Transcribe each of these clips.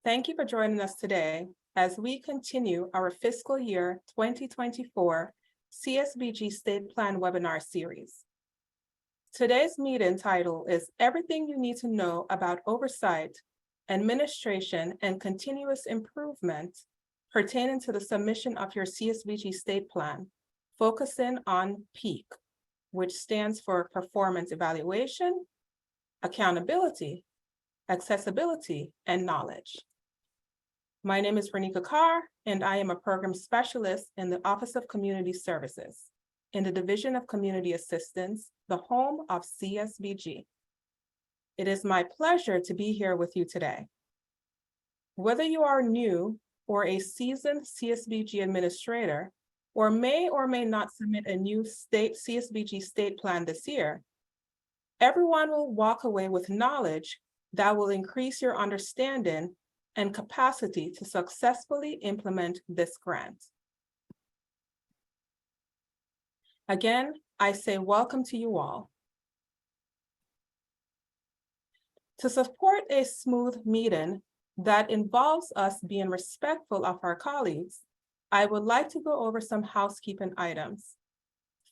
Thank you for joining us today as we continue our fiscal year 2024 CSBG State Plan webinar series. Today's meeting title is Everything You Need to Know About Oversight, Administration, and Continuous Improvement pertaining to the submission of your CSBG State Plan, focusing on PEAAK, which stands for Performance Evaluation, Accountability, Accessibility, and Knowledge. My name is Renika Carr, and I am a program specialist in the Office of Community Services in the Division of Community Assistance, the home of CSBG. It is my pleasure to be here with you today. Whether you are new or a seasoned CSBG administrator, or may not submit a new CSBG state plan this year, everyone will walk away with knowledge that will increase your understanding and capacity to successfully implement this grant. Again, I say welcome to you all. To support a smooth meeting that involves us being respectful of our colleagues, I would like to go over some housekeeping items.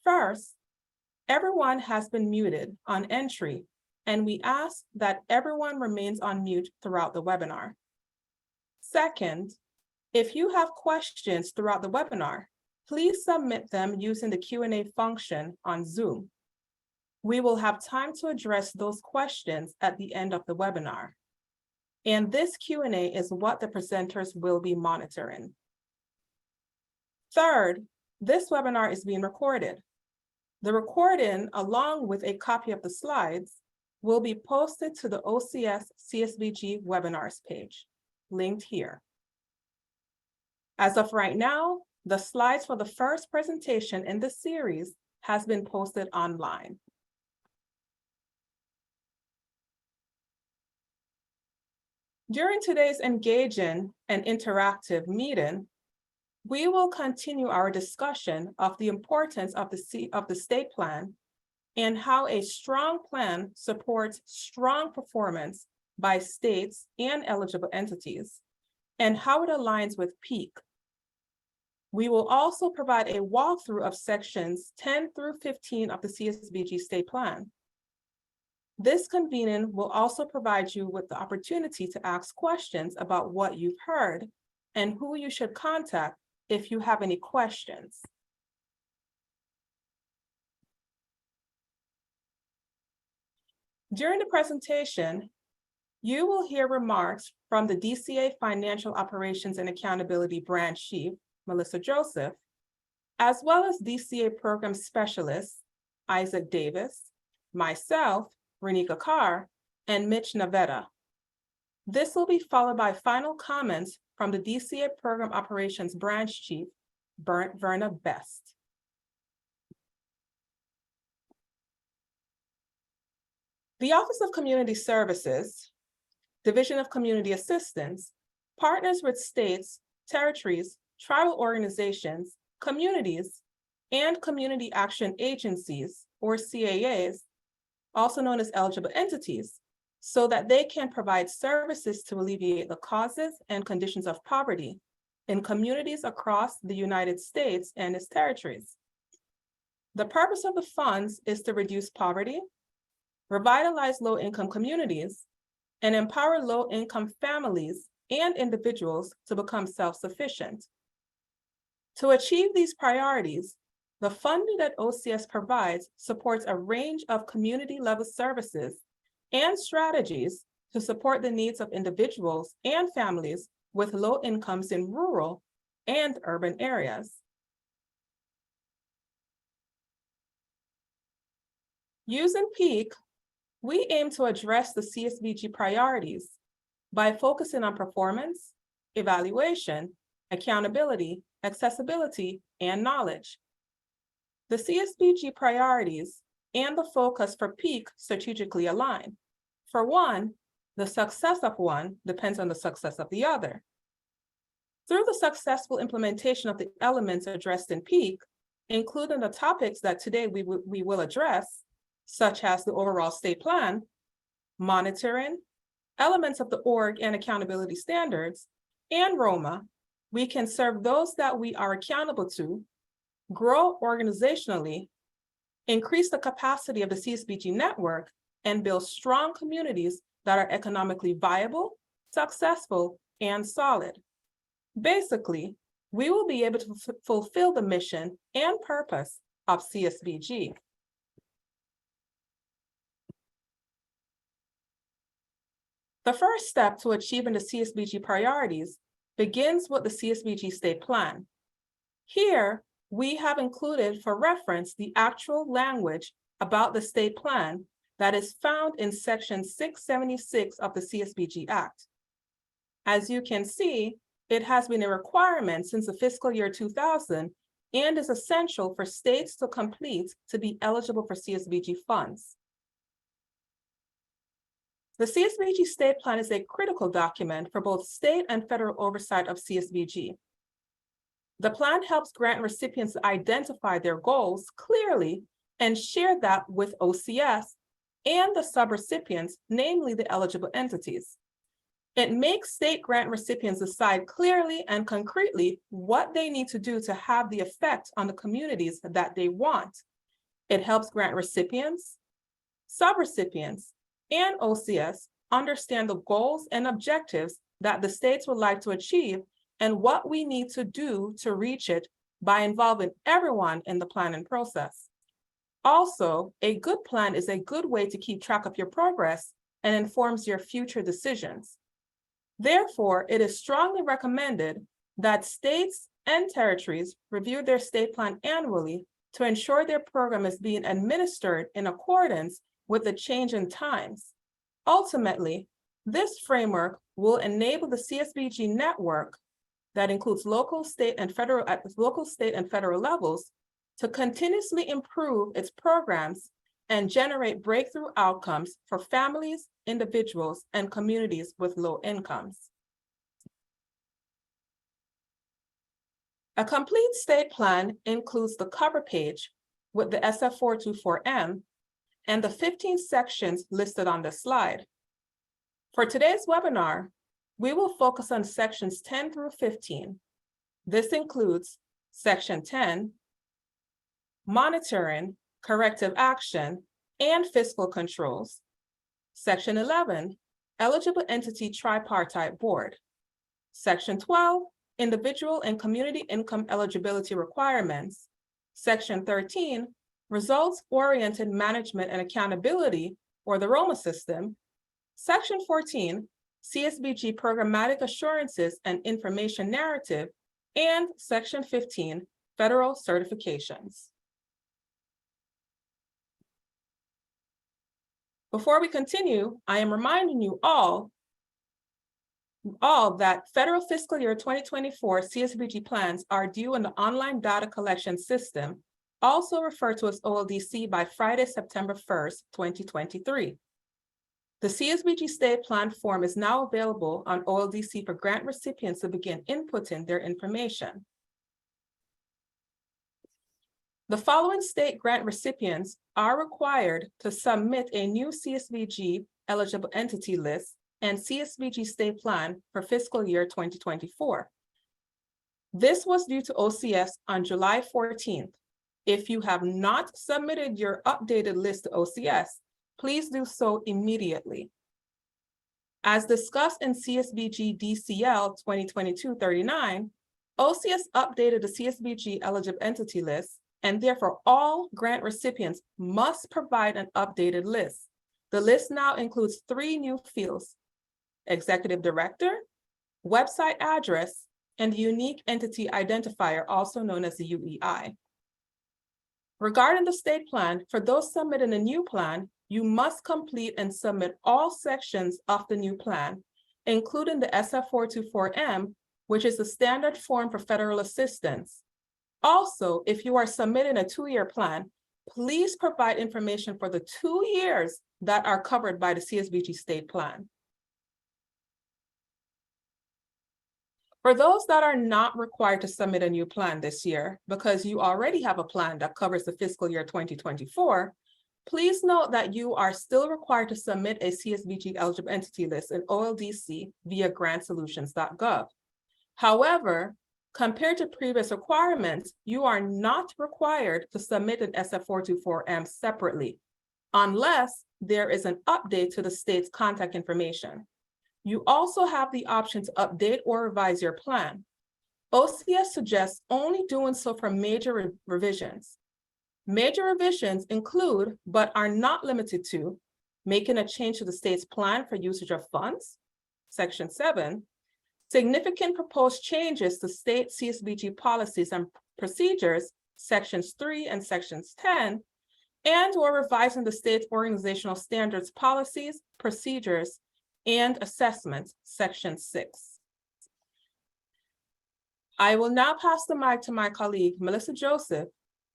First, everyone has been muted on entry, and we ask that everyone remains on mute throughout the webinar. Second, if you have questions throughout the webinar, please submit them using the Q&A function on Zoom. We will have time to address those questions at the end of the webinar. And this Q&A is what the presenters will be monitoring. Third, this webinar is being recorded. The recording, along with a copy of the slides, will be posted to the OCS CSBG webinars page, linked here. As of right now, the slides for the first presentation in the series has been posted online. During today's engaging and interactive meeting, we will continue our discussion of the importance of the state plan and how a strong plan supports strong performance by states and eligible entities, and how it aligns with PEAAK. We will also provide a walkthrough of sections 10 through 15 of the CSBG State Plan. This convening will also provide you with the opportunity to ask questions about what you've heard and who you should contact if you have any questions. During the presentation, you will hear remarks from the DCA Financial Operations and Accountability Branch Chief, Melissa Joseph, as well as DCA Program Specialists, Isaac Davis, myself, Renika Carr, and Mitch Navetta. This will be followed by final comments from the DCA Program Operations Branch Chief, Verna Best. The Office of Community Services, Division of Community Assistance, partners with states, territories, tribal organizations, communities, and community action agencies, or CAAs, also known as eligible entities, so that they can provide services to alleviate the causes and conditions of poverty in communities across the United States and its territories. The purpose of the funds is to reduce poverty, revitalize low-income communities, and empower low-income families and individuals to become self-sufficient. To achieve these priorities, the funding that OCS provides supports a range of community-level services and strategies to support the needs of individuals and families with low incomes in rural and urban areas. Using PEAAK, we aim to address the CSBG priorities by focusing on performance, evaluation, accountability, accessibility, and knowledge. The CSBG priorities and the focus for PEAAK strategically align. For one, the success of one depends on the success of the other. Through the successful implementation of the elements addressed in PEAAK, including the topics that today we will address, such as the overall state plan, monitoring, elements of the org and accountability standards, and ROMA, we can serve those that we are accountable to, grow organizationally, increase the capacity of the CSBG network, and build strong communities that are economically viable, successful, and solid. Basically, we will be able to fulfill the mission and purpose of CSBG. The first step to achieving the CSBG priorities begins with the CSBG State Plan. Here, we have included for reference the actual language about the state plan that is found in Section 676 of the CSBG Act. As you can see, it has been a requirement since the fiscal year 2000 and is essential for states to complete to be eligible for CSBG funds. The CSBG State Plan is a critical document for both state and federal oversight of CSBG. The plan helps grant recipients identify their goals clearly and share that with OCS and the subrecipients, namely the eligible entities. It makes state grant recipients decide clearly and concretely what they need to do to have the effect on the communities that they want. It helps grant recipients, subrecipients, and OCS understand the goals and objectives that the states would like to achieve and what we need to do to reach it by involving everyone in the planning process. Also, a good plan is a good way to keep track of your progress and informs your future decisions. Therefore, it is strongly recommended that states and territories review their state plan annually to ensure their program is being administered in accordance with the change in times. Ultimately, this framework will enable the CSBG network that includes local, state, and federal at the local, state, and federal levels to continuously improve its programs and generate breakthrough outcomes for families, individuals, and communities with low incomes. A complete state plan includes the cover page with the SF424M and the 15 sections listed on the slide. For today's webinar, we will focus on sections 10 through 15. This includes section 10, monitoring, corrective action, and fiscal controls. Section 11, eligible entity tripartite board. Section 12, individual and community income eligibility requirements. Section 13, results-oriented management and accountability, or the ROMA system. Section 14, CSBG programmatic assurances and information narrative, and Section 15, federal certifications. Before we continue, I am reminding you all that federal fiscal year 2024 CSBG plans are due in the online data collection system, also referred to as OLDC, by Friday, September 1st, 2023. The CSBG State Plan form is now available on OLDC for grant recipients to begin inputting their information. The following state grant recipients are required to submit a new CSBG eligible entity list and CSBG State Plan for fiscal year 2024. This was due to OCS on July 14th. If you have not submitted your updated list to OCS, please do so immediately. As discussed in CSBG DCL 2022-39, OCS updated the CSBG eligible entity list, and therefore all grant recipients must provide an updated list. The list now includes 3 new fields: executive director, website address, and unique entity identifier, also known as the UEI. Regarding the state plan, for those submitting a new plan, you must complete and submit all sections of the new plan, including the SF424M, which is the standard form for federal assistance. Also, if you are submitting a 2-year plan, please provide information for the 2 years that are covered by the CSBG State Plan. For those that are not required to submit a new plan this year because you already have a plan that covers the fiscal year 2024, Please note that you are still required to submit a CSBG eligible entity list in OLDC via grantsolutions.gov. However, compared to previous requirements, you are not required to submit an SF424M separately, unless there is an update to the state's contact information. You also have the option to update or revise your plan. OCS suggests only doing so for major revisions. Major revisions include, but are not limited to, making a change to the state's plan for usage of funds, Section 7, significant proposed changes to state CSBG policies and procedures, Sections 3 and Sections 10, and or revising the state's organizational standards, policies, procedures, and assessments, Section 6. I will now pass the mic to my colleague, Melissa Joseph,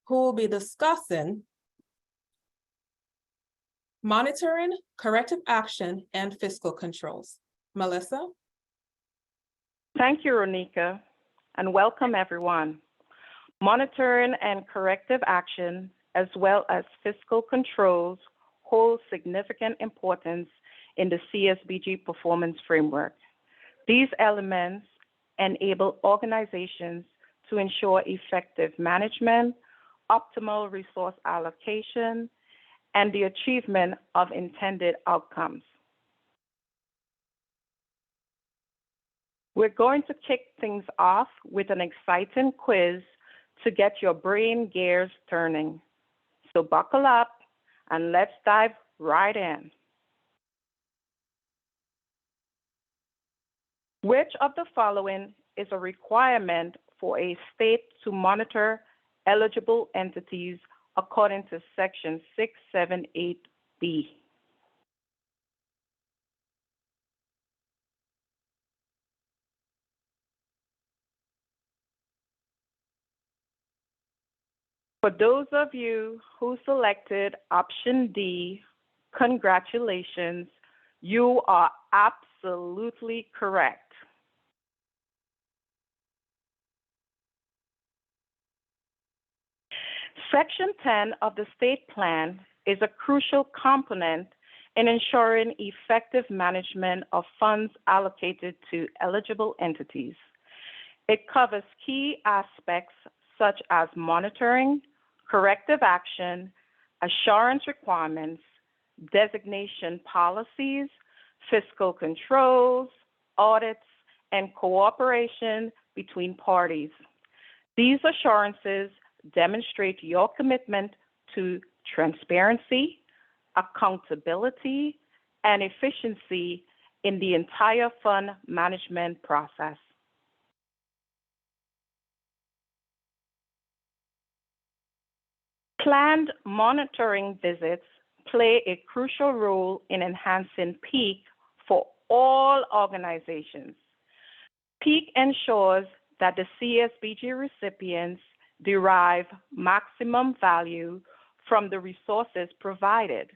who will be discussing monitoring, corrective action, and fiscal controls. Melissa? Thank you, Ronika, and welcome everyone. Monitoring and corrective action, as well as fiscal controls, hold significant importance in the CSBG performance framework. These elements enable organizations to ensure effective management, optimal resource allocation, and the achievement of intended outcomes. We're going to kick things off with an exciting quiz to get your brain gears turning. So buckle up and let's dive right in. Which of the following is a requirement for a state to monitor eligible entities according to Section 678B? For those of you who selected option D, congratulations, you are absolutely correct. Section 10 of the state plan is a crucial component in ensuring effective management of funds allocated to eligible entities. It covers key aspects such as monitoring, corrective action, assurance requirements, designation policies, fiscal controls, audits, and cooperation between parties. These assurances demonstrate your commitment to transparency, accountability, and efficiency in the entire fund management process. Planned monitoring visits play a crucial role in enhancing PEAAK for all organizations. PEAAK ensures that the CSBG recipients derive maximum value from the resources provided.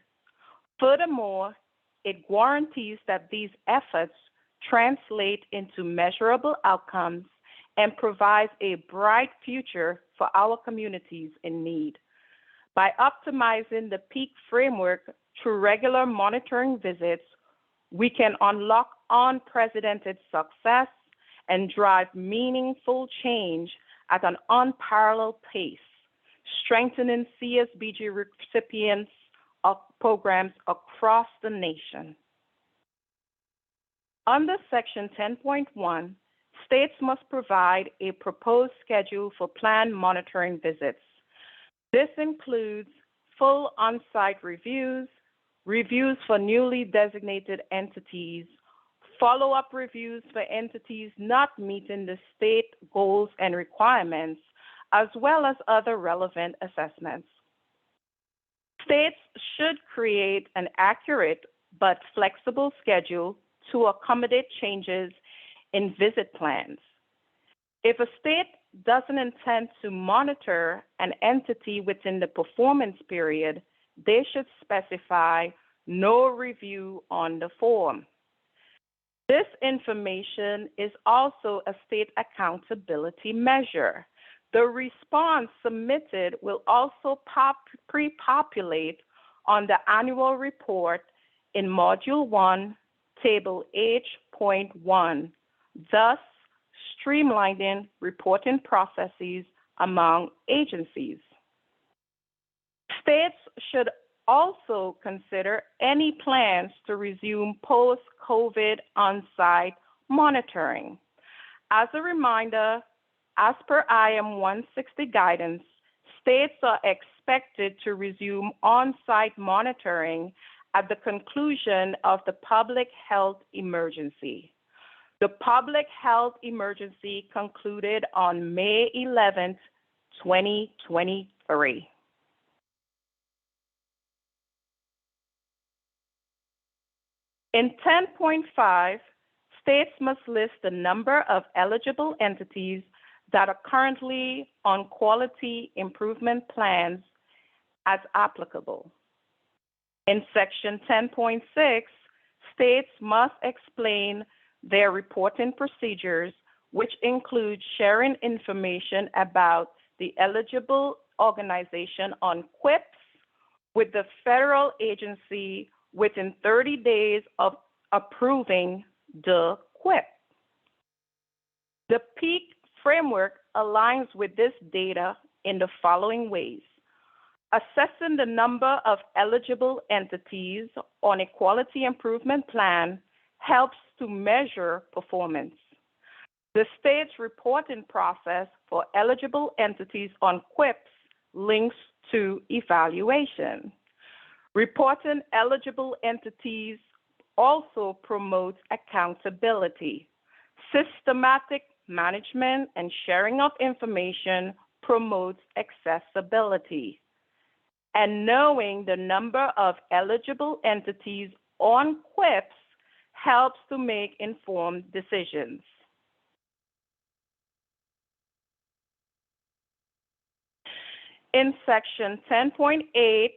Furthermore, it guarantees that these efforts translate into measurable outcomes and provides a bright future for our communities in need. By optimizing the PEAAK framework through regular monitoring visits, we can unlock unprecedented success and drive meaningful change at an unparalleled pace, strengthening CSBG recipients of programs across the nation. Under Section 10.1, states must provide a proposed schedule for planned monitoring visits. This includes full on-site reviews, reviews for newly designated entities, follow-up reviews for entities not meeting the state goals and requirements, as well as other relevant assessments. States should create an accurate but flexible schedule to accommodate changes in visit plans. If a state doesn't intend to monitor an entity within the performance period, they should specify no review on the form. This information is also a state accountability measure. The response submitted will also pre-populate on the annual report in Module 1, Table H.1, thus streamlining reporting processes among agencies. States should also consider any plans to resume post-COVID on-site monitoring. As a reminder, as per IM 160 guidance, states are expected to resume on-site monitoring at the conclusion of the public health emergency. The public health emergency concluded on May 11, 2023. In 10.5, states must list the number of eligible entities that are currently on quality improvement plans as applicable. In Section 10.6, states must explain their reporting procedures, which include sharing information about the eligible organization on QIPs with the federal agency within 30 days of approving the QIP. The PEAAK framework aligns with this data in the following ways. Assessing the number of eligible entities on a quality improvement plan helps to measure performance. The state's reporting process for eligible entities on QIPs links to evaluation. Reporting eligible entities also promotes accountability. Systematic management and sharing of information promotes accessibility. And knowing the number of eligible entities on QIPs helps to make informed decisions. In Section 10.8,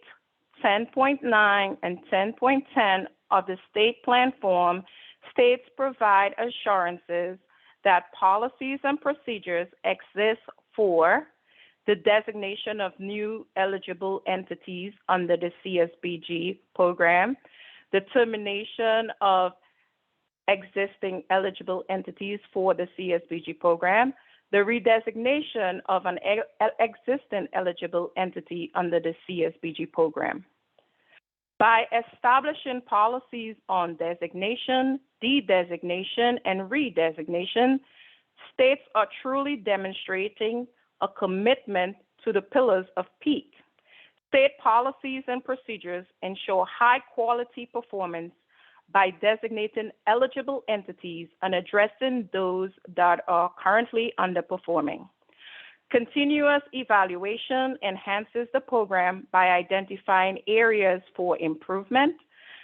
10.9, and 10.10 of the State Plan form, states provide assurances that policies and procedures exist for the designation of new eligible entities under the CSBG program, the termination of existing eligible entities for the CSBG program, the redesignation of an existing eligible entity under the CSBG program. By establishing policies on designation, de-designation, and redesignation, states are truly demonstrating a commitment to the pillars of PEAAK. State policies and procedures ensure high-quality performance by designating eligible entities and addressing those that are currently underperforming. Continuous evaluation enhances the program by identifying areas for improvement.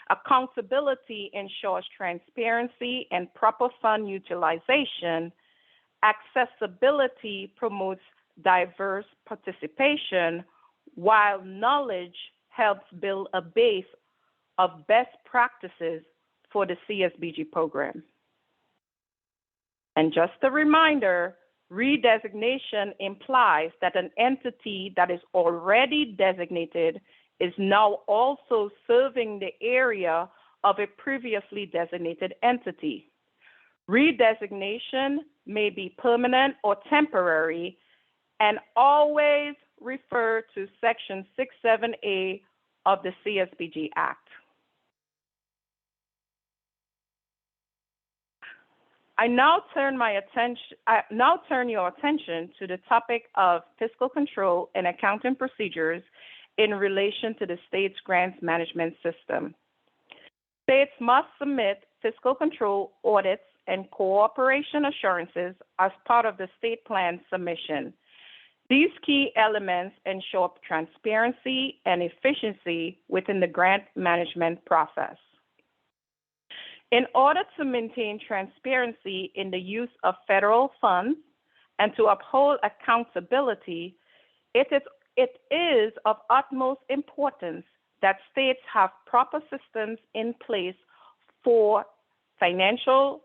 Accountability ensures transparency and proper fund utilization. Accessibility promotes diverse participation, while knowledge helps build a base of best practices for the CSBG program. And just a reminder, redesignation implies that an entity that is already designated is now also serving the area of a previously designated entity. Redesignation may be permanent or temporary, and always refer to Section 67A of the CSBG Act. I now turn your attention to the topic of fiscal control and accounting procedures in relation to the state's grants management system. States must submit fiscal control audits and cooperation assurances as part of the state plan submission. These key elements ensure transparency and efficiency within the grant management process. In order to maintain transparency in the use of federal funds and to uphold accountability, it is of utmost importance that states have proper systems in place for financial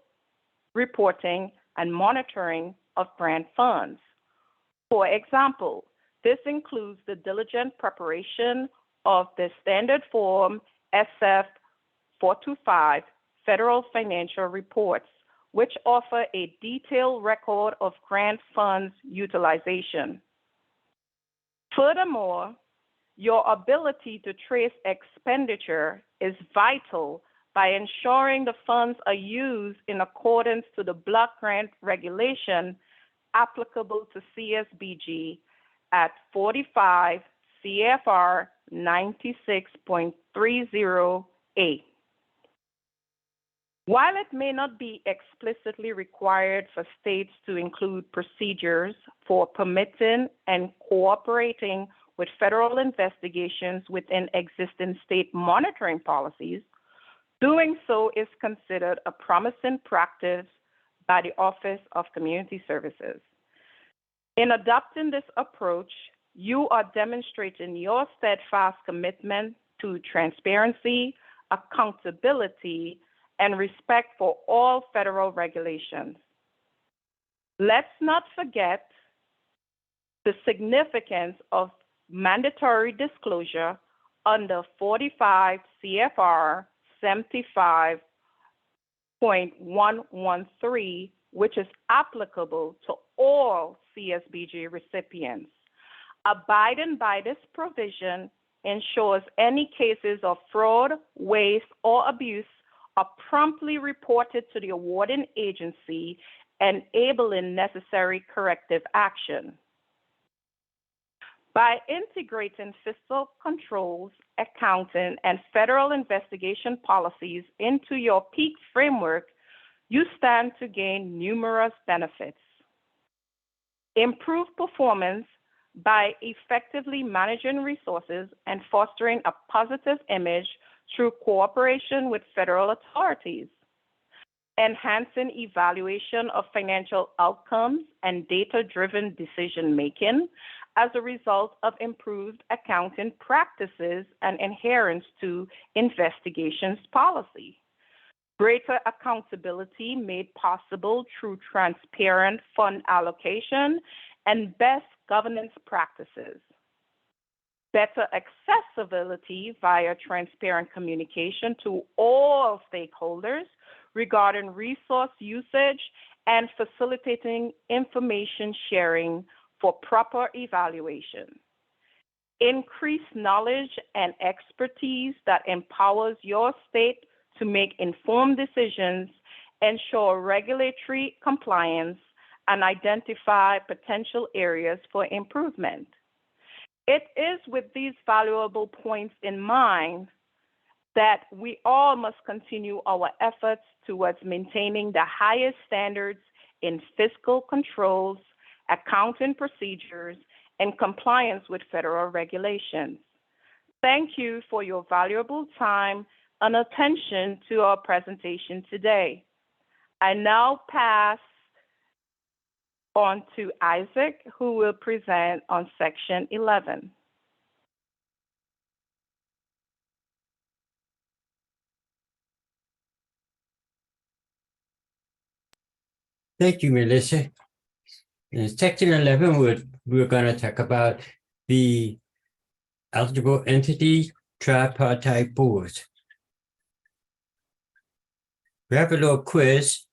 reporting and monitoring of grant funds. For example, this includes the diligent preparation of the Standard Form SF 425 Federal Financial Reports, which offer a detailed record of grant funds utilization. Furthermore, your ability to trace expenditure is vital by ensuring the funds are used in accordance to the block grant regulation applicable to CSBG at 45 CFR 96.30A. While it may not be explicitly required for states to include procedures for permitting and cooperating with federal investigations within existing state monitoring policies, doing so is considered a promising practice by the Office of Community Services. In adopting this approach, you are demonstrating your steadfast commitment to transparency, accountability, and respect for all federal regulations. Let's not forget the significance of mandatory disclosure under 45 CFR 75.113, which is applicable to all CSBG recipients. Abiding by this provision ensures any cases of fraud, waste, or abuse are promptly reported to the awarding agency, enabling necessary corrective action. By integrating fiscal controls, accounting, and federal investigation policies into your PEAAK framework, you stand to gain numerous benefits. Improved performance by effectively managing resources and fostering a positive image through cooperation with federal authorities. Enhancing evaluation of financial outcomes and data-driven decision-making as a result of improved accounting practices and adherence to investigations policy. Greater accountability made possible through transparent fund allocation and best governance practices. Better accessibility via transparent communication to all stakeholders regarding resource usage and facilitating information sharing for proper evaluation. Increased knowledge and expertise that empowers your state to make informed decisions, ensure regulatory compliance, and identify potential areas for improvement. It is with these valuable points in mind that we all must continue our efforts towards maintaining the highest standards in fiscal controls, accounting procedures, and compliance with federal regulations. Thank you for your valuable time and attention to our presentation today. I now pass on to Isaac, who will present on section 11. Thank you, Melissa. In section 11, we're going to talk about the eligible entity tripartite boards. We have a little quiz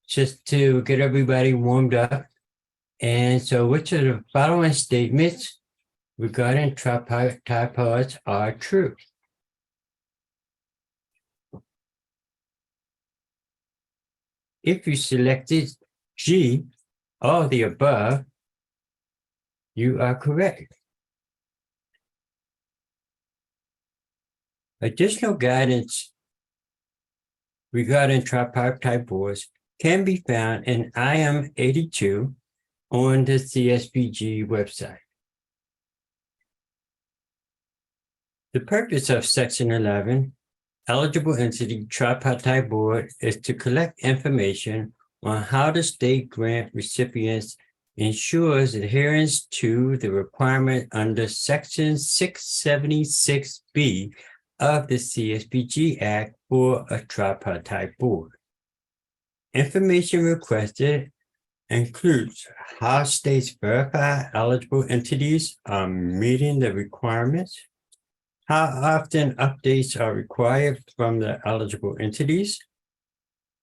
just to get everybody warmed up. And so, which of the following statements regarding tripartites are true? If you selected G, all the above, you are correct. Additional guidance regarding tripartite boards can be found in IM 82 on the CSBG website. The purpose of section 11, eligible entity tripartite board, is to collect information on how the state grant recipients ensures adherence to the requirement under section 676B of the CSBG Act for a tripartite board. Information requested includes how states verify eligible entities are meeting the requirements, How often updates are required from the eligible entities?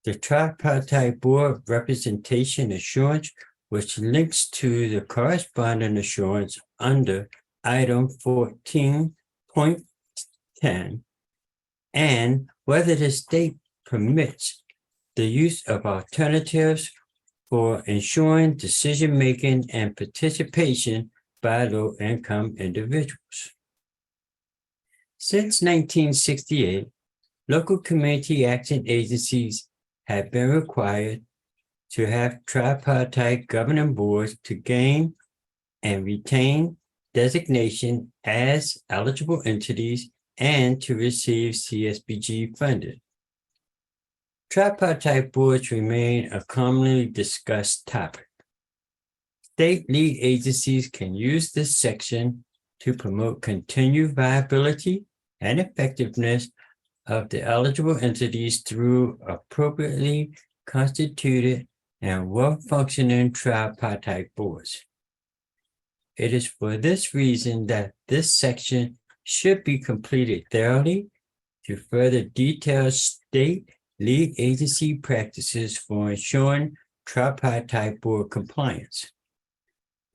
The tripartite board representation assurance, which links to the corresponding assurance under item 14.10, and whether the state permits the use of alternatives for ensuring decision-making and participation by low-income individuals. Since 1968, local community action agencies have been required to have tripartite governing boards to gain and retain designation as eligible entities and to receive CSBG funding. Tripartite boards remain a commonly discussed topic. State lead agencies can use this section to promote continued viability and effectiveness of the eligible entities through appropriately constituted and well-functioning tripartite boards. It is for this reason that this section should be completed thoroughly to further detail state lead agency practices for ensuring tripartite board compliance.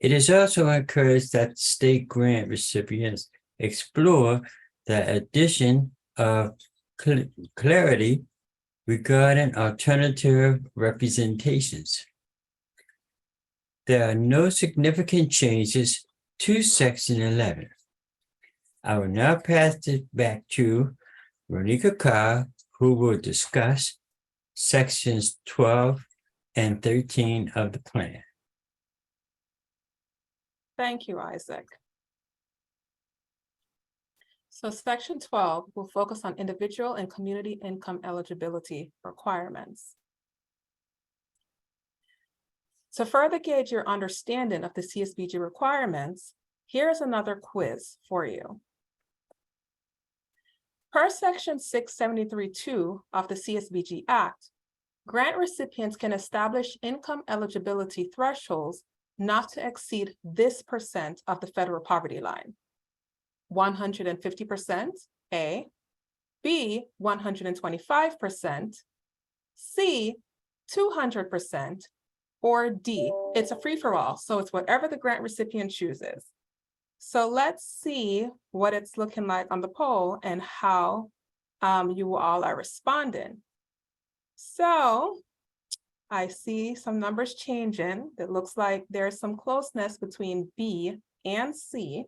It is also encouraged that state grant recipients explore the addition of clarity regarding alternative representations. There are no significant changes to Section 11. I will now pass it back to Ronika Carr, who will discuss Sections 12 and 13 of the plan. Thank you, Isaac. So Section 12 will focus on individual and community income eligibility requirements. To further gauge your understanding of the CSBG requirements, here's another quiz for you. Per Section 673(2) of the CSBG Act, grant recipients can establish income eligibility thresholds not to exceed this percent of the federal poverty line. 150%, A, B, 125%, C, 200%, or D, it's a free-for-all, so it's whatever the grant recipient chooses. So let's see what it's looking like on the poll and how you all are responding. So I see some numbers changing. It looks like there's some closeness between B and C,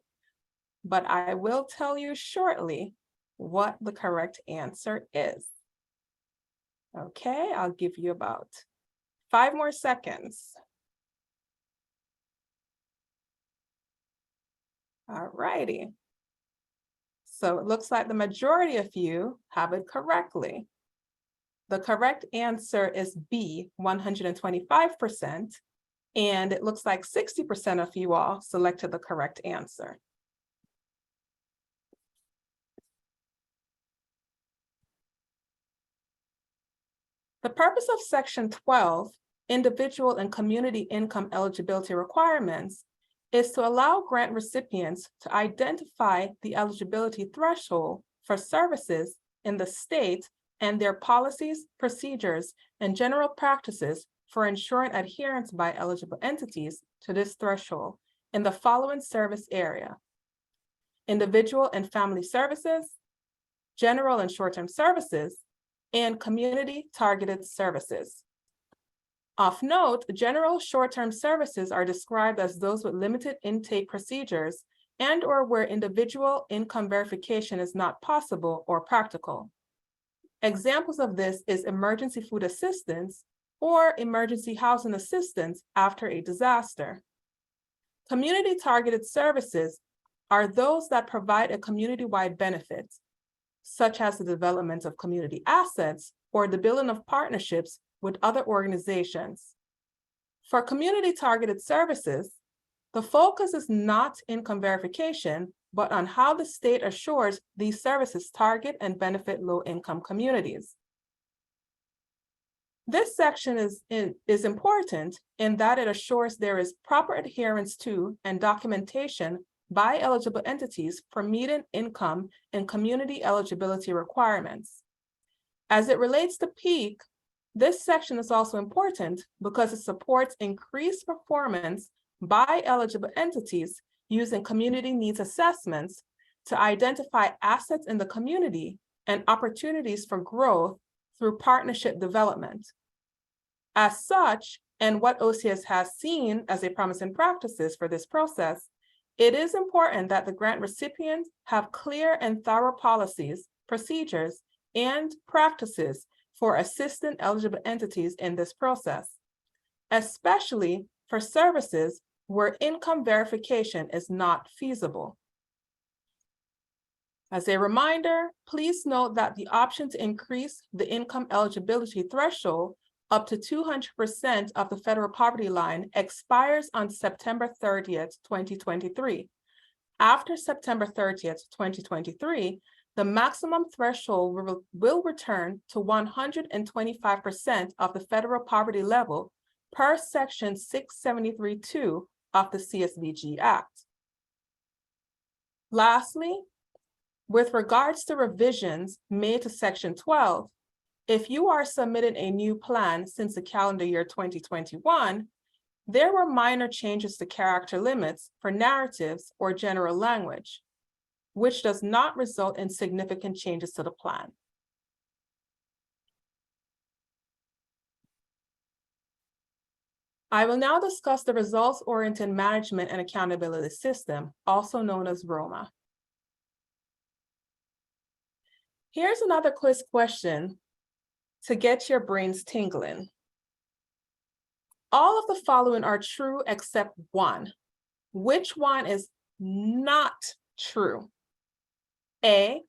but I will tell you shortly what the correct answer is. Okay, I'll give you about 5 more seconds. All righty. So it looks like the majority of you have it correctly. The correct answer is B, 125%, and it looks like 60% of you all selected the correct answer. The purpose of Section 12, individual and community income eligibility requirements, is to allow grant recipients to identify the eligibility threshold for services in the state and their policies, procedures, and general practices for ensuring adherence by eligible entities to this threshold in the following service area: individual and family services, general and short-term services, and community targeted services. Of note, general short-term services are described as those with limited intake procedures and/or where individual income verification is not possible or practical. Examples of this is emergency food assistance or emergency housing assistance after a disaster. Community targeted services are those that provide a community-wide benefit, such as the development of community assets or the building of partnerships with other organizations. For community targeted services, the focus is not income verification, but on how the state assures these services target and benefit low-income communities. This section is important in that it assures there is proper adherence to and documentation by eligible entities for meeting income and community eligibility requirements. As it relates to PEAAK, this section is also important because it supports increased performance by eligible entities using community needs assessments to identify assets in the community and opportunities for growth through partnership development. As such, and what OCS has seen as a promising practices for this process, it is important that the grant recipients have clear and thorough policies, procedures, and practices for assisting eligible entities in this process, especially for services where income verification is not feasible. As a reminder, please note that the option to increase the income eligibility threshold up to 200% of the federal poverty line expires on September 30th, 2023. After September 30th, 2023, the maximum threshold will return to 125% of the federal poverty level per Section 673(2) of the CSBG Act. Lastly, with regards to revisions made to Section 12, if you are submitting a new plan since the calendar year 2021, there were minor changes to character limits for narratives or general language, which does not result in significant changes to the plan. I will now discuss the results-oriented management and accountability system, also known as ROMA. Here's another quiz question to get your brains tingling. All of the following are true except one. Which one is not true? A,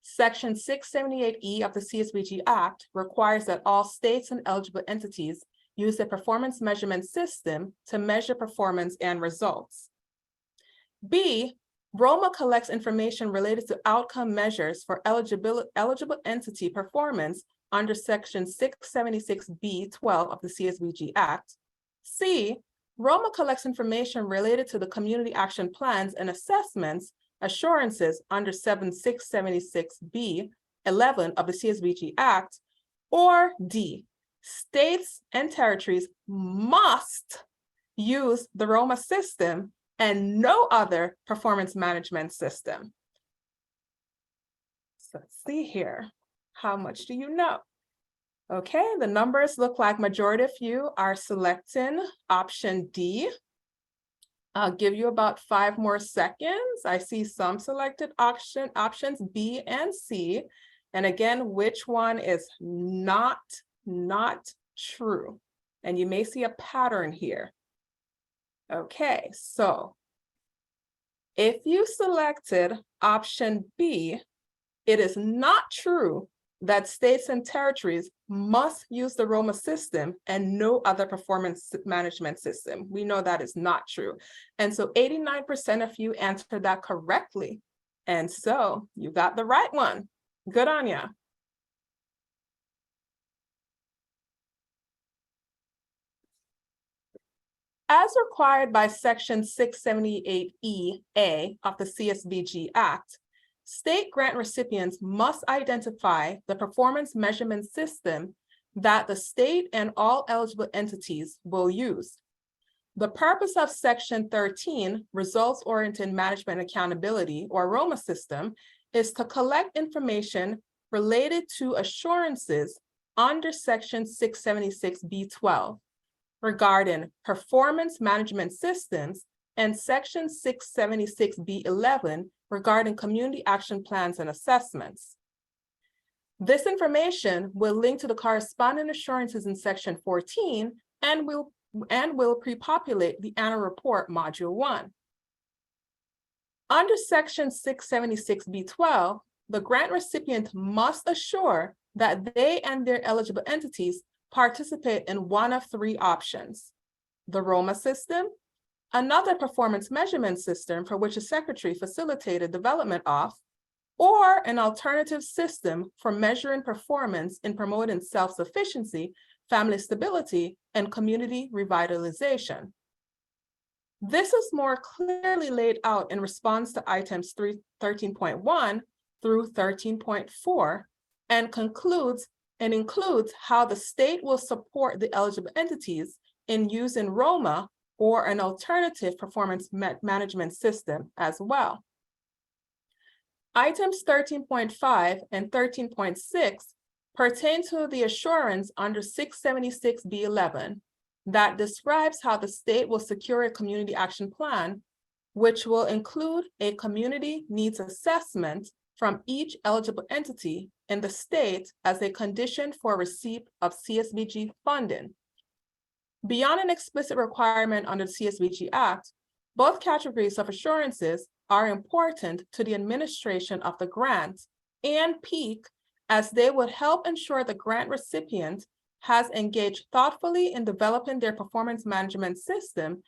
Section 678E of the CSBG Act requires that all states and eligible entities use a performance measurement system to measure performance and results. B, ROMA collects information related to outcome measures for eligible entity performance under Section 676B12 of the CSBG Act. C, ROMA collects information related to the community action plans and assessments assurances under 676B11 of the CSBG Act. Or D, states and territories must use the ROMA system and no other performance management system. So let's see here. How much do you know? Okay, the numbers look like majority of you are selecting option D. I'll give you about 5 more seconds. I see some selected options B and C. And again, which one is not true? And you may see a pattern here. Okay, so if you selected option B, it is not true that states and territories must use the ROMA system and no other performance management system. We know that is not true. And so 89% of you answered that correctly. And so you got the right one. Good on ya. As required by Section 678E(a) of the CSBG Act, state grant recipients must identify the performance measurement system that the state and all eligible entities will use. The purpose of Section 13, Results-Oriented Management Accountability, or ROMA system, is to collect information related to assurances under Section 676B12 regarding performance management systems and Section 676B11 regarding community action plans and assessments. This information will link to the corresponding assurances in Section 14 and will pre-populate the annual report Module 1. Under Section 676B12, the grant recipient must assure that they and their eligible entities participate in one of 3 options: the ROMA system, another performance measurement system for which a secretary facilitated development of, or an alternative system for measuring performance in promoting self-sufficiency, family stability, and community revitalization. This is more clearly laid out in response to items 13.1 through 13.4 and includes how the state will support the eligible entities in using ROMA or an alternative performance management system as well. Items 13.5 and 13.6 pertain to the assurance under 676B11 that describes how the state will secure a community action plan, which will include a community needs assessment from each eligible entity in the state as a condition for receipt of CSBG funding. Beyond an explicit requirement under the CSBG Act, both categories of assurances are important to the administration of the grant and PEAAK, as they would help ensure the grant recipient has engaged thoughtfully in developing their performance management system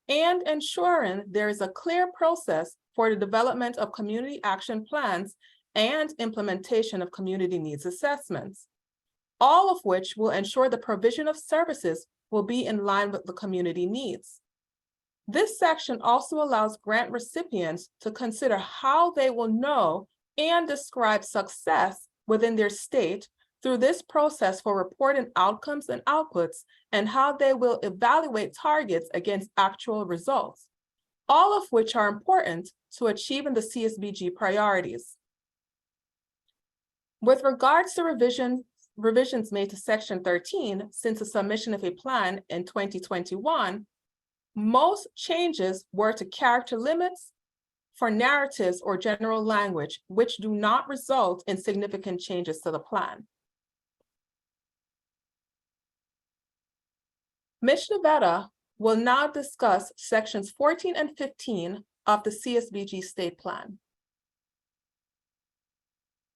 and ensuring there is a clear process for the development of community action plans and implementation of community needs assessments, all of which will ensure the provision of services will be in line with the community needs. This section also allows grant recipients to consider how they will know and describe success within their state through this process for reporting outcomes and outputs, and how they will evaluate targets against actual results, all of which are important to achieving the CSBG priorities. With regards to revisions made to Section 13 since the submission of a plan in 2021, most changes were to character limits for narratives or general language, which do not result in significant changes to the plan. Ms. Navetta will now discuss sections 14 and 15 of the CSBG State Plan.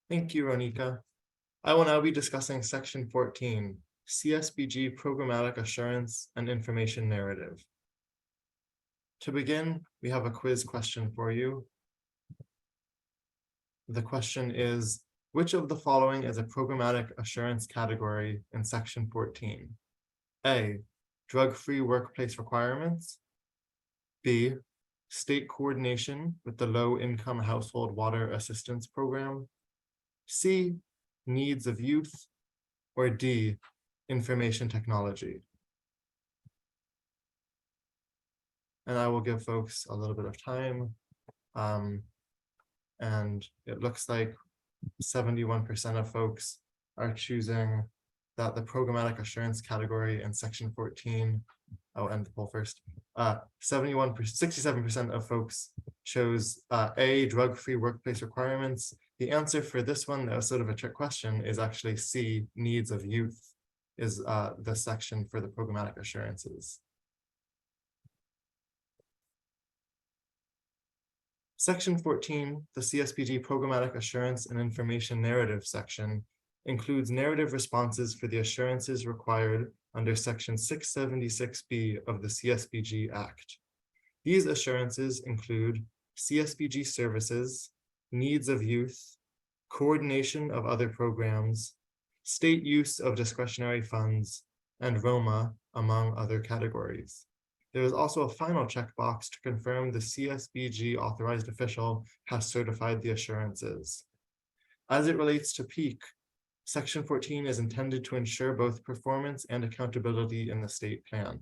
Thank you, Ronika. I will now be discussing Section 14, CSBG Programmatic Assurance and Information Narrative. To begin, we have a quiz question for you. The question is, which of the following is a programmatic assurance category in Section 14? A, drug-free workplace requirements. B, state coordination with the Low-Income Household Water Assistance Program. C, needs of youth. Or D, information technology. And I will give folks a little bit of time. And it looks like 71% of folks are choosing that the programmatic assurance category in Section 14, I'll end the poll first. 67% of folks chose A, drug-free workplace requirements. The answer for this one, that was sort of a trick question, is actually C, needs of youth, is the section for the programmatic assurances. Section 14, the CSBG Programmatic Assurance and Information Narrative section, includes narrative responses for the assurances required under Section 676B of the CSBG Act. These assurances include CSBG services, needs of youth, coordination of other programs, state use of discretionary funds, and ROMA, among other categories. There is also a final checkbox to confirm the CSBG authorized official has certified the assurances. As it relates to PEAAK, Section 14 is intended to ensure both performance and accountability in the state plan.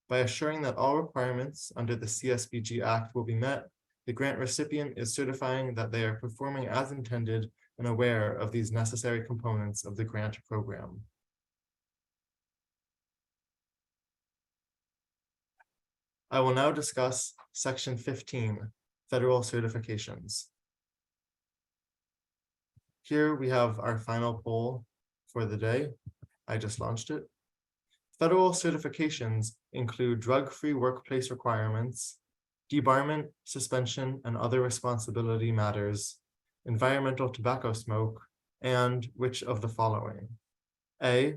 By assuring that all requirements under the CSBG Act will be met, the grant recipient is certifying that they are performing as intended and aware of these necessary components of the grant program. I will now discuss Section 15, Federal Certifications. Here we have our final poll for the day. I just launched it. Federal certifications include drug-free workplace requirements, debarment, suspension, and other responsibility matters, environmental tobacco smoke, and which of the following? A,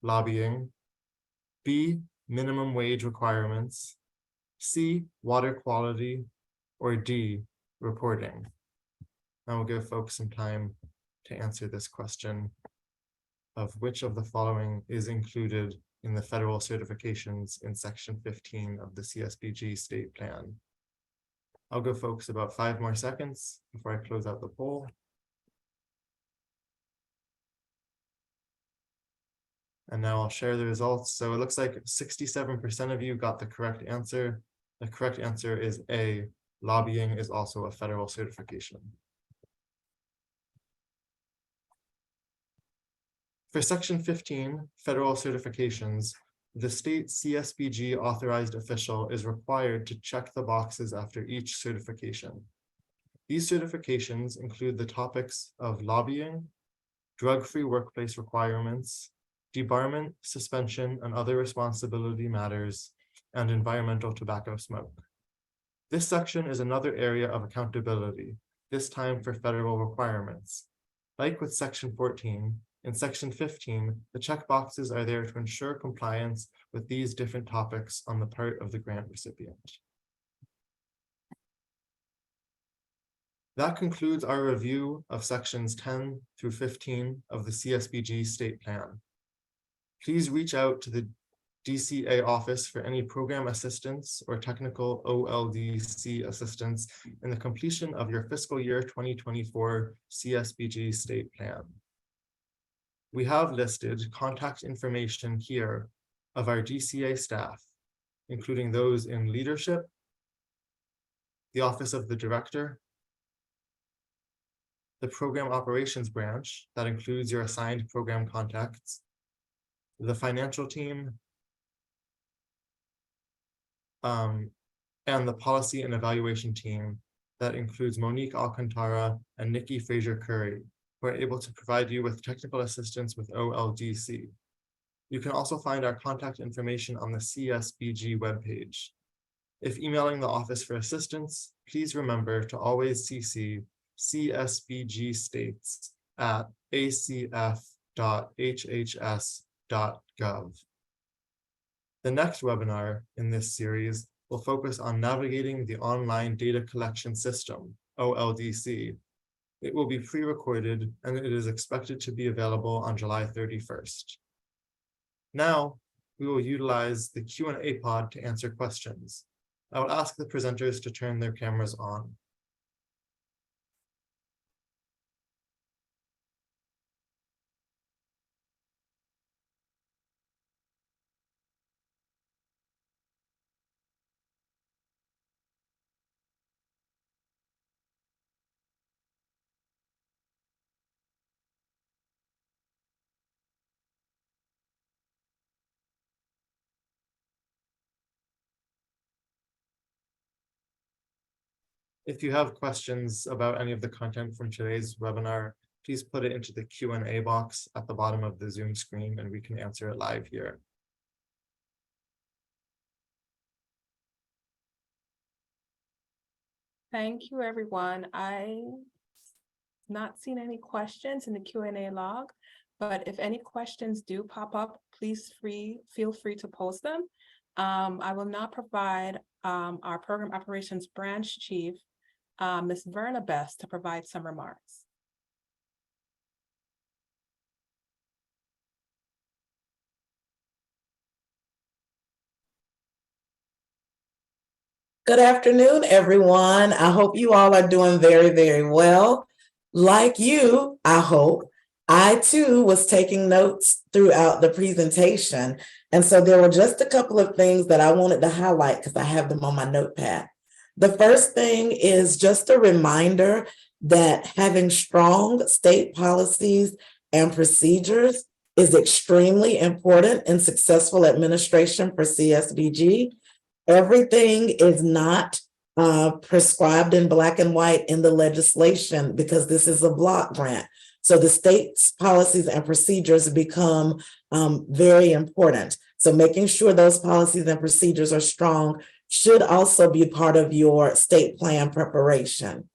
lobbying. B, minimum wage requirements. C, water quality. Or D, reporting. I will give folks some time to answer this question of which of the following is included in the federal certifications in section 15 of the CSBG State Plan. I'll give folks about 5 more seconds before I close out the poll. And now I'll share the results. So it looks like 67% of you got the correct answer. The correct answer is A, lobbying is also a federal certification. For section 15, federal certifications, the state CSBG authorized official is required to check the boxes after each certification. These certifications include the topics of lobbying, drug-free workplace requirements, debarment, suspension, and other responsibility matters, and environmental tobacco smoke. This section is another area of accountability, this time for federal requirements. Like with section 14, in section 15, the checkboxes are there to ensure compliance with these different topics on the part of the grant recipient. That concludes our review of sections 10 through 15 of the CSBG State Plan. Please reach out to the DCA office for any program assistance or technical OLDC assistance in the completion of your fiscal year 2024 CSBG State Plan. We have listed contact information here of our DCA staff, including those in leadership, the Office of the Director, the Program Operations Branch, that includes your assigned program contacts, the financial team, and the policy and evaluation team, that includes Monique Alcantara and Nikki Fraser-Curry, who are able to provide you with technical assistance with OLDC. You can also find our contact information on the CSBG webpage. If emailing the office for assistance, please remember to always CC CSBG states at acf.hhs.gov. The next webinar in this series will focus on navigating the online data collection system, OLDC. It will be pre-recorded and it is expected to be available on July 31st. Now, we will utilize the Q&A pod to answer questions. I will ask the presenters to turn their cameras on. If you have questions about any of the content from today's webinar, please put it into the Q&A box at the bottom of the Zoom screen and we can answer it live here. Thank you, everyone. I've not seen any questions in the Q&A log, but if any questions do pop up, please feel free to post them. I will now provide our Program Operations Branch Chief, Ms. Verna Best, to provide some remarks. Good afternoon, everyone. I hope you all are doing very, very well. Like you, I hope, I too was taking notes throughout the presentation. And so there were just a couple of things that I wanted to highlight because I have them on my notepad. The first thing is just a reminder that having strong state policies and procedures is extremely important in successful administration for CSBG. Everything is not prescribed in black and white in the legislation because this is a block grant. So the state's policies and procedures become very important. So making sure those policies and procedures are strong should also be part of your state plan preparation.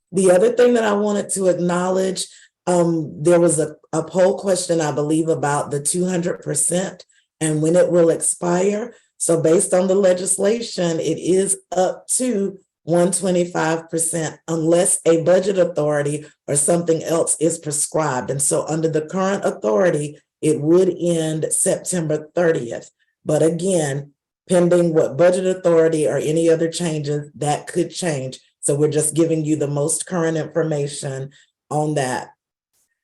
The other thing that I wanted to acknowledge, there was a poll question, I believe, about the 200% and when it will expire. So based on the legislation, it is up to 125% unless a budget authority or something else is prescribed. And so under the current authority, it would end September 30th. But again, pending what budget authority or any other changes, that could change. So we're just giving you the most current information on that.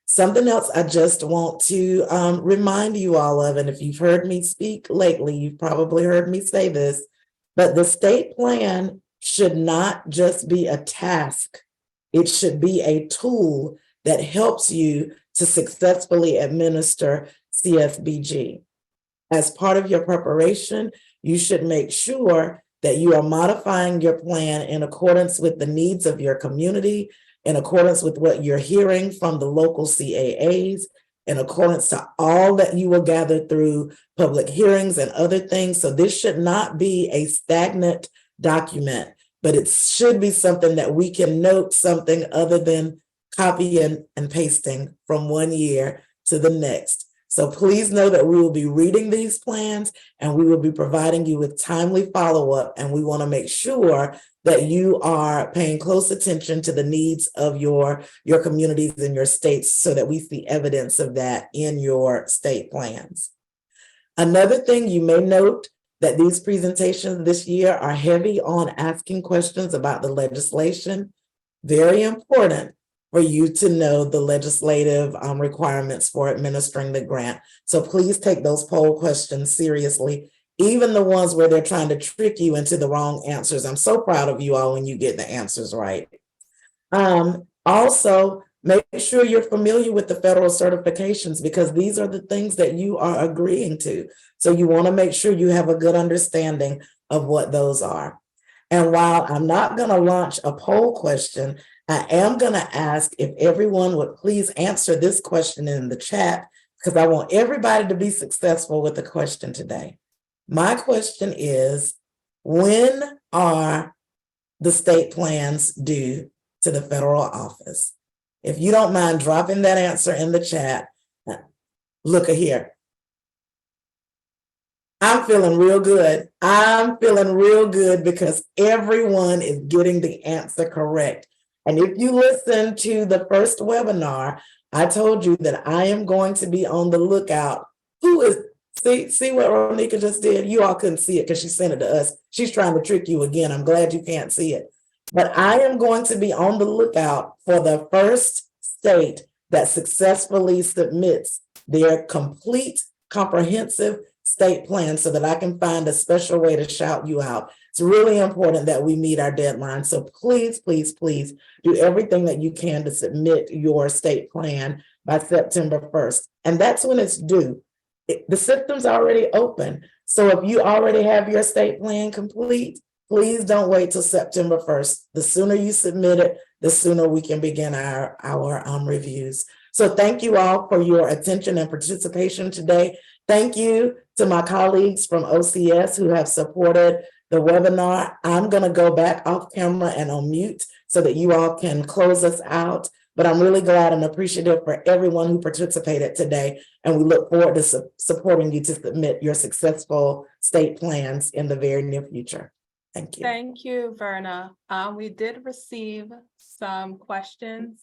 Something else I just want to remind you all of, and if you've heard me speak lately, you've probably heard me say this, but the state plan should not just be a task. It should be a tool that helps you to successfully administer CSBG. As part of your preparation, you should make sure that you are modifying your plan in accordance with the needs of your community, in accordance with what you're hearing from the local CAAs, in accordance to all that you will gather through public hearings and other things. So this should not be a stagnant document, but it should be something that we can note something other than copying and pasting from one year to the next. So please know that we will be reading these plans and we will be providing you with timely follow-up, and we want to make sure that you are paying close attention to the needs of your communities and your states so that we see evidence of that in your state plans. Another thing you may note that these presentations this year are heavy on asking questions about the legislation. Very important for you to know the legislative requirements for administering the grant. So please take those poll questions seriously, even the ones where they're trying to trick you into the wrong answers. I'm so proud of you all when you get the answers right. Also, make sure you're familiar with the federal certifications, because these are the things that you are agreeing to. So you want to make sure you have a good understanding of what those are. And while I'm not going to launch a poll question, I am going to ask if everyone would please answer this question in the chat, because I want everybody to be successful with the question today. My question is, when are the state plans due to the federal office? If you don't mind dropping that answer in the chat. Look at here. I'm feeling real good. I'm feeling real good because everyone is getting the answer correct. And if you listen to the first webinar, I told you that I am going to be on the lookout. Who is, see what Ronika just did? You all couldn't see it because she sent it to us. She's trying to trick you again. I'm glad you can't see it. But I am going to be on the lookout for the first state that successfully submits their complete, comprehensive state plan so that I can find a special way to shout you out. It's really important that we meet our deadline. So please, please, please do everything that you can to submit your state plan by September 1st. And that's when it's due. The system's already open. So if you already have your state plan complete, please don't wait till September 1st. The sooner you submit it, the sooner we can begin our reviews. So thank you all for your attention and participation today. Thank you to my colleagues from OCS who have supported the webinar. I'm going to go back off camera and on mute so that you all can close us out. But I'm really glad and appreciative for everyone who participated today. And we look forward to supporting you to submit your successful state plans in the very near future. Thank you. Thank you, Verna. We did receive some questions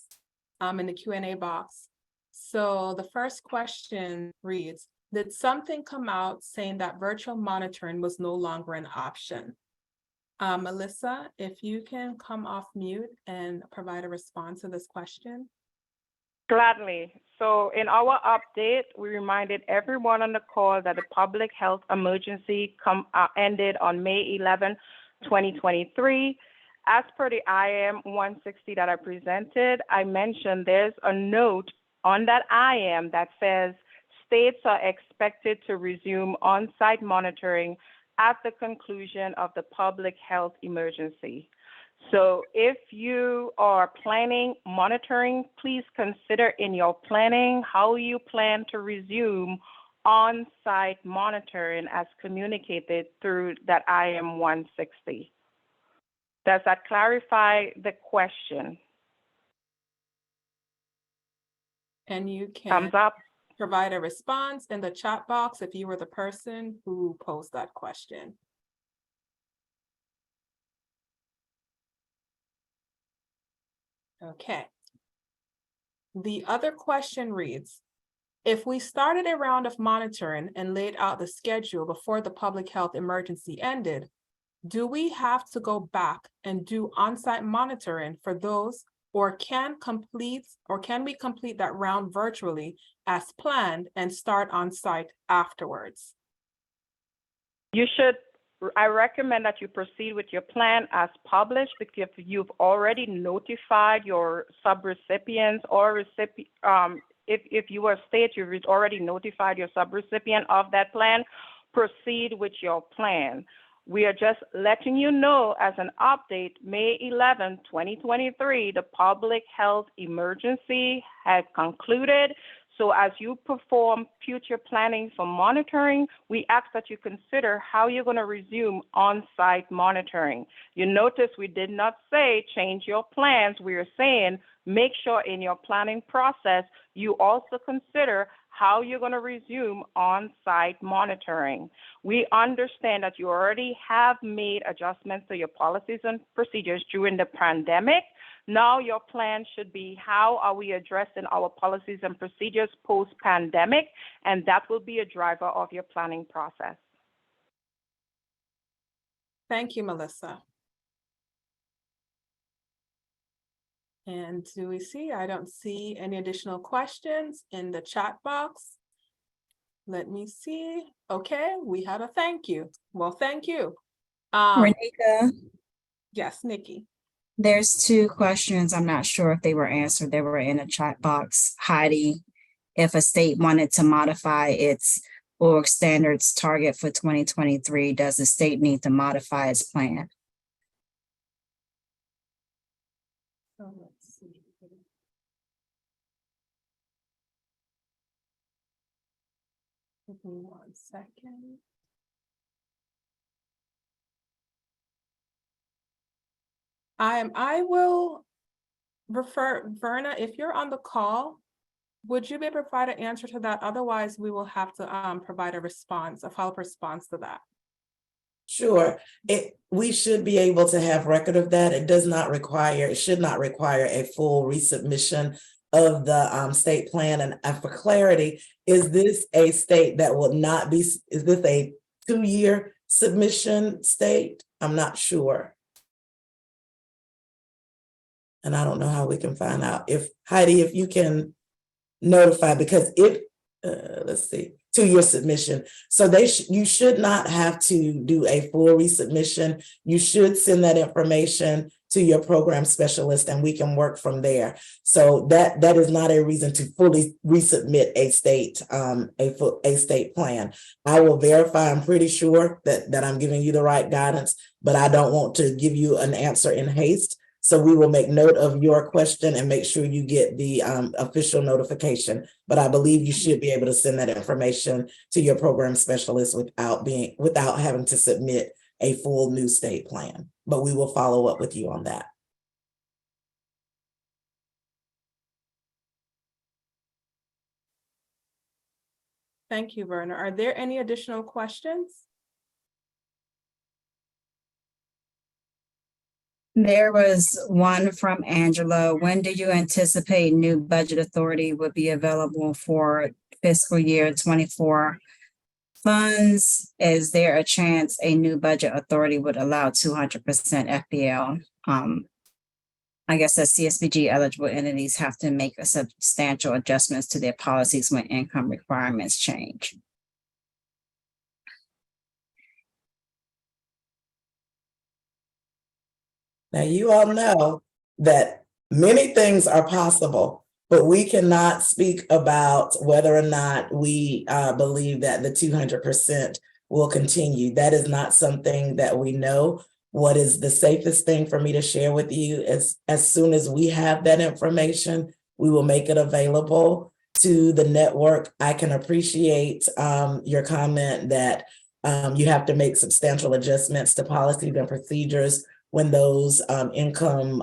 in the Q&A box. So the first question reads, did something come out saying that virtual monitoring was no longer an option? Melissa, if you can come off mute and provide a response to this question. Gladly. So in our update, we reminded everyone on the call that the public health emergency ended on May 11, 2023. As per the IAM 160 that I presented, I mentioned there's a note on that IAM that says states are expected to resume on-site monitoring at the conclusion of the public health emergency. So if you are planning monitoring, please consider in your planning how you plan to resume on-site monitoring as communicated through that IAM 160. Does that clarify the question? And you can Thumbs up. provide a response in the chat box if you were the person who posed that question. Okay. The other question reads, If we started a round of monitoring and laid out the schedule before the public health emergency ended, do we have to go back and do on-site monitoring for those, or can we complete that round virtually as planned and start on-site afterwards? I recommend that you proceed with your plan as published, because you've already notified your subrecipients or if you are a state, you've already notified your subrecipient of that plan, proceed with your plan. We are just letting you know as an update, May 11, 2023, the public health emergency has concluded. So as you perform future planning for monitoring, we ask that you consider how you're going to resume on-site monitoring. You notice we did not say change your plans. We are saying make sure in your planning process, you also consider how you're going to resume on-site monitoring. We understand that you already have made adjustments to your policies and procedures during the pandemic. Now your plan should be, how are we addressing our policies and procedures post-pandemic? And that will be a driver of your planning process. Thank you, Melissa. And do we see, I don't see any additional questions in the chat box. Let me see. Okay, we have a thank you. Well, thank you. Renika, Yes, Nikki. there's two questions. I'm not sure if they were answered. They were in a chat box. Heidi, if a state wanted to modify its org standards target for 2023, does the state need to modify its plan? So let's see. Give me 1 second. I will refer, Verna, if you're on the call, would you be able to provide an answer to that? Otherwise, we will have to provide a response, a follow-up response to that. Sure, we should be able to have record of that. It should not require a full resubmission of the state plan. And for clarity, is this a state that will not be, is this a 2-year submission state? I'm not sure. And I don't know how we can find out. If Heidi, if you can notify, because if, let's see, 2-year submission. So you should not have to do a full resubmission. You should send that information to your program specialist and we can work from there. So that is not a reason to fully resubmit a state plan. I will verify, I'm pretty sure that I'm giving you the right guidance, but I don't want to give you an answer in haste. So we will make note of your question and make sure you get the official notification. But I believe you should be able to send that information to your program specialist without having to submit a full new state plan. But we will follow up with you on that. Thank you, Verna. Are there any additional questions? There was one from Angela. When do you anticipate new budget authority would be available for fiscal year 24 funds? Is there a chance a new budget authority would allow 200% FPL? I guess that CSBG eligible entities have to make a substantial adjustments to their policies when income requirements change. Now, you all know that many things are possible, but we cannot speak about whether or not we believe that the 200% will continue. That is not something that we know. What is the safest thing for me to share with you is as soon as we have that information, we will make it available to the network. I can appreciate your comment that you have to make substantial adjustments to policies and procedures when those income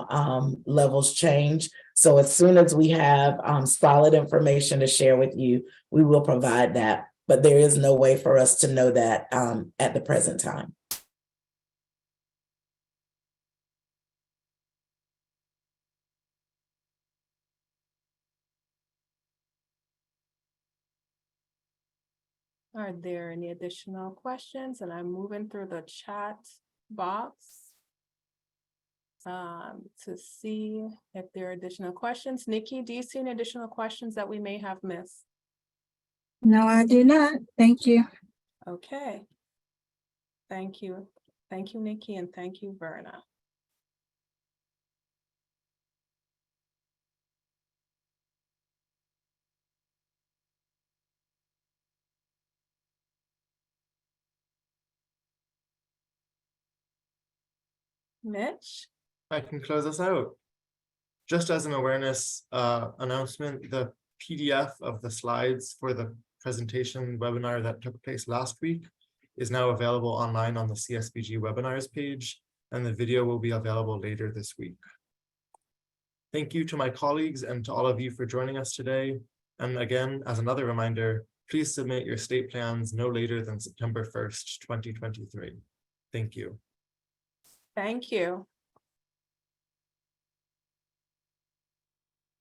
levels change. So as soon as we have solid information to share with you, we will provide that. But there is no way for us to know that at the present time. Are there any additional questions? And I'm moving through the chat box to see if there are additional questions. Nikki, do you see any additional questions that we may have missed? No, I do not. Thank you. Okay. Thank you. Thank you, Nikki, and thank you, Verna. Mitch? I can close us out. Just as an awareness announcement, the PDF of the slides for the presentation webinar that took place last week is now available online on the CSBG webinars page, and the video will be available later this week. Thank you to my colleagues and to all of you for joining us today. And again, as another reminder, please submit your state plans no later than September 1st, 2023. Thank you. Thank you.